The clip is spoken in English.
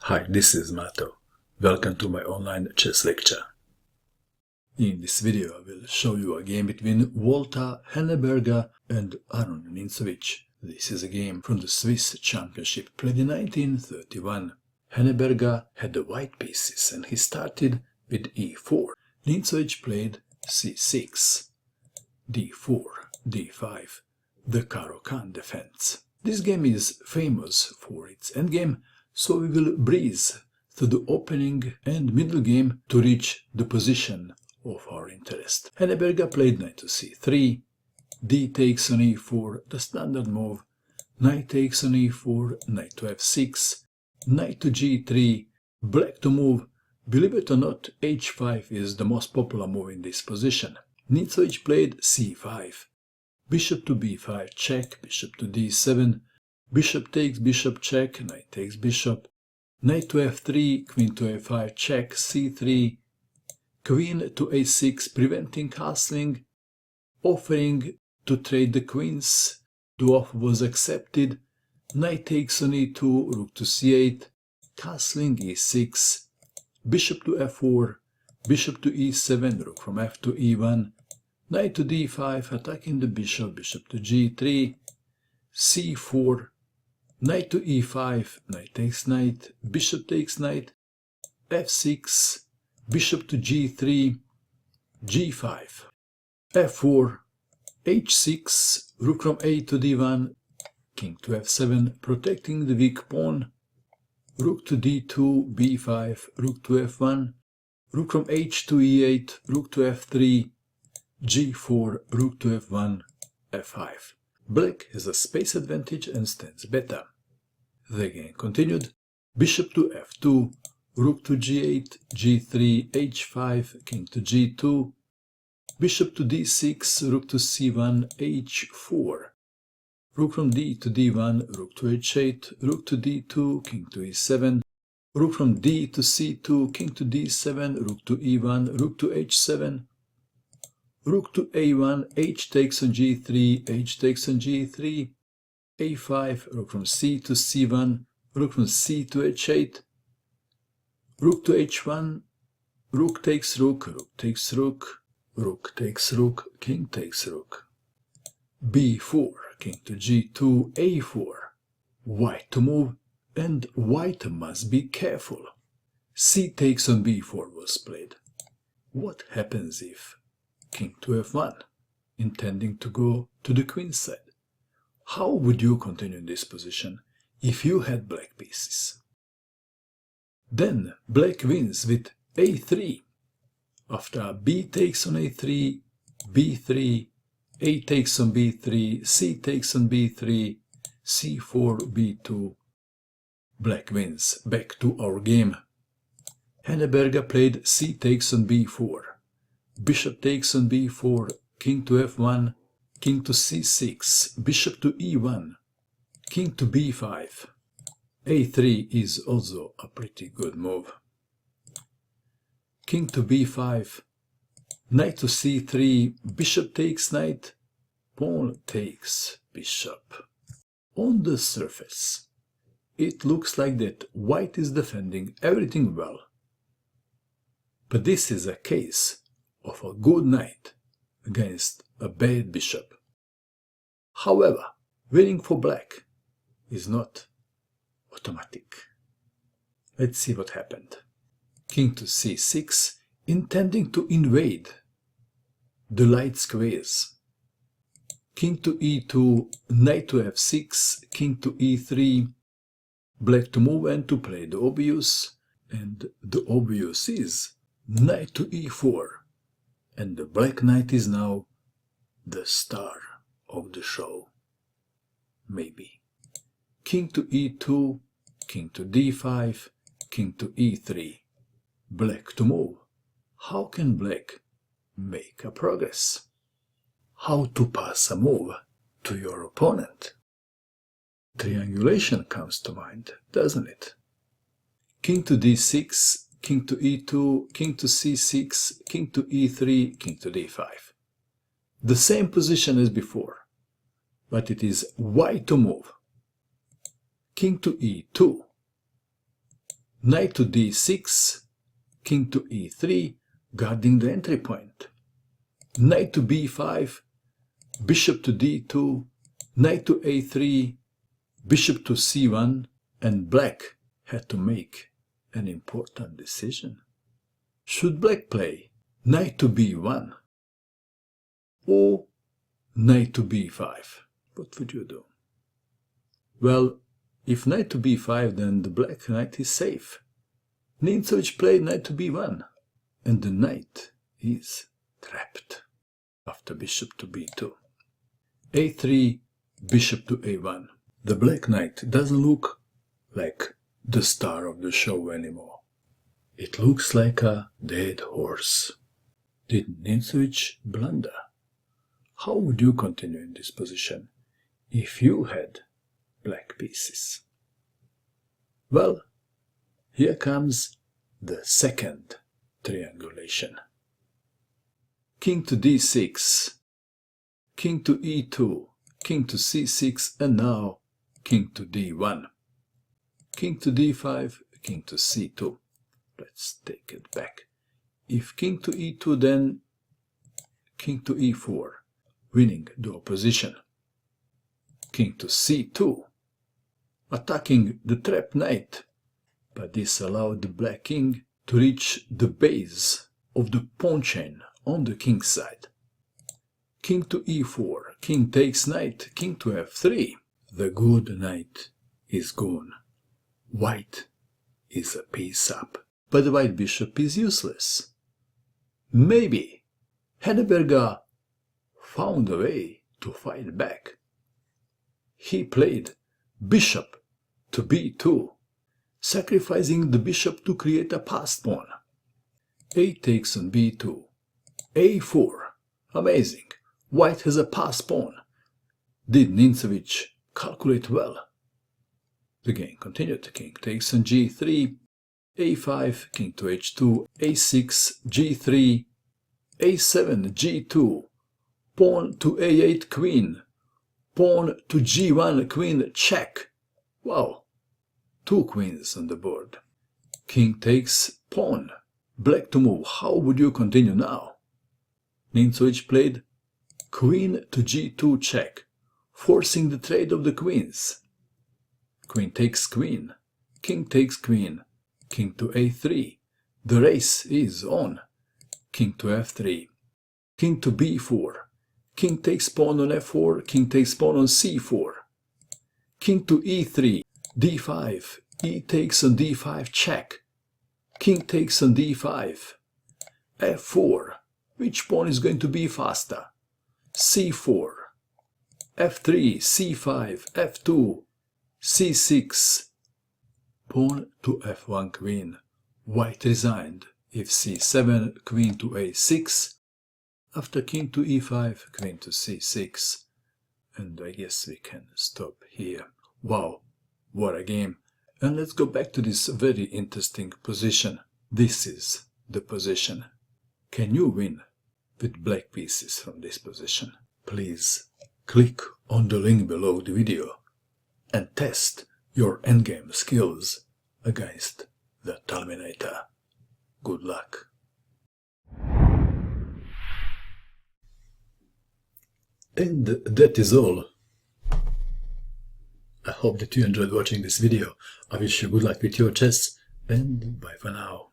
Hi, this is Mato. Welcome to my online chess lecture. In this video I will show you a game between Walter Henneberger and Nimzowitsch. This is a game from the Swiss Championship played in 1931. Henneberger had the white pieces and he started with e4. Nimzowitsch played c6, d4, d5, the Caro-Kann defense. This game is famous for its endgame, so we will breeze through the opening and middle game to reach the position of our interest. Henneberger played knight to c3, d takes on e4, the standard move, knight takes on e4, knight to f6, knight to g3, black to move. Believe it or not, h5 is the most popular move in this position. Nimzowitsch played c5, bishop to b5 check, bishop to d7, bishop takes bishop check, knight takes bishop, knight to f3, queen to a5 check, c3, queen to a6 preventing castling, offering to trade the queens. The offer was accepted. Knight takes on e2, rook to c8, castling e6, bishop to f4, bishop to e7, rook from f to e1, knight to d5, attacking the bishop, bishop to g3, c4, knight to e5, knight takes knight, bishop takes knight, f6, bishop to g3, g5, f4, h6, rook from a to d1, king to f7, protecting the weak pawn, rook to d2, b5, rook to f1, rook from h to e8, rook to f3, g4, rook to f1, f5. Black has a space advantage and stands better. The game continued. Bishop to f2, rook to g8, g3, h5, king to g2, bishop to d6, rook to c1, h4, rook from d to d1, rook to h8, rook to d2, king to e7, rook from d to c2, king to d7, rook to e1, rook to h7, rook to a1, h takes on g3, h takes on g3, a5, rook from c to c1, rook from c to h8, rook to h1, rook takes rook, rook takes rook, rook takes rook, king takes rook, b4, king to g2, a4, white to move, and white must be careful. C takes on b4 was played. What happens if king to f1, intending to go to the queen side? How would you continue in this position if you had black pieces? Then black wins with a3. After b takes on a3, b3, a takes on b3, c takes on b3, c4, b2. Black wins. Back to our game. Henneberger played c takes on b4. Bishop takes on b4, king to f1, king to c6, bishop to e1, king to b5. a3 is also a pretty good move. King to b5, knight to c3, bishop takes knight, pawn takes bishop. On the surface, it looks like that white is defending everything well. But this is a case of a good knight against a bad bishop. However, winning for black is not automatic. Let's see what happened. King to c6, intending to invade the light squares. King to e2, knight to f6, king to e3, black to move and to play the obvious, and the obvious is knight to e4, and the black knight is now the star of the show. Maybe. King to e2, king to d5, king to e3. Black to move. How can black make a progress? How to pass a move to your opponent? Triangulation comes to mind, doesn't it? King to d6, king to e2, king to c6, king to e3, king to d5. The same position as before, but it is white to move. King to e2, knight to d6, king to e3, guarding the entry point. Knight to b5, bishop to d2, knight to a3, bishop to c1, and black had to make an important decision. Should black play knight to b1 or knight to b5? What would you do? Well, if knight to b5, then the black knight is safe. Nimzowitsch played knight to b1, and the knight is trapped after bishop to b2. a3, bishop to a1. The black knight doesn't look like the star of the show anymore. It looks like a dead horse. Did Nimzowitsch blunder? How would you continue in this position if you had black pieces? Well, here comes the second triangulation. King to d6, king to e2, king to c6, and now king to d1. King to d5, king to c2. Let's take it back. If king to e2, then king to e4, winning the opposition. King to c2, attacking the trapped knight, but this allowed the black king to reach the base of the pawn chain on the king's side. King to e4, king takes knight, king to f3. The good knight is gone. White is a piece up, but the white bishop is useless. Maybe Henneberger found a way to fight back. He played bishop to b2, sacrificing the bishop to create a passed pawn. A takes on b2, a4. Amazing. White has a passed pawn. Did Nimzowitsch calculate well? The game continued. King takes on g3, a5, king to h2, a6, g3, a7, g2, pawn to a8, queen, pawn to g1, queen, check. Wow, 2 queens on the board. King takes pawn, black to move. How would you continue now? Nimzowitsch played queen to g2 check, forcing the trade of the queens. Queen takes queen, king takes queen, king to a3. The race is on. King to f3, king to b4, king takes pawn on f4, king takes pawn on c4, king to e3, d5, e takes on d5 check, king takes on d5, f4, which pawn is going to be faster, c4, f3, c5, f2, c6, pawn to f1 queen, white resigned, if c7, queen to a6, after king to e5, queen to c6, and I guess we can stop here. Wow, what a game. And let's go back to this very interesting position. This is the position. Can you win with black pieces from this position? Please click on the link below the video and test your endgame skills against the Terminator. Good luck. And that is all. I hope that you enjoyed watching this video. I wish you good luck with your chess, and bye for now.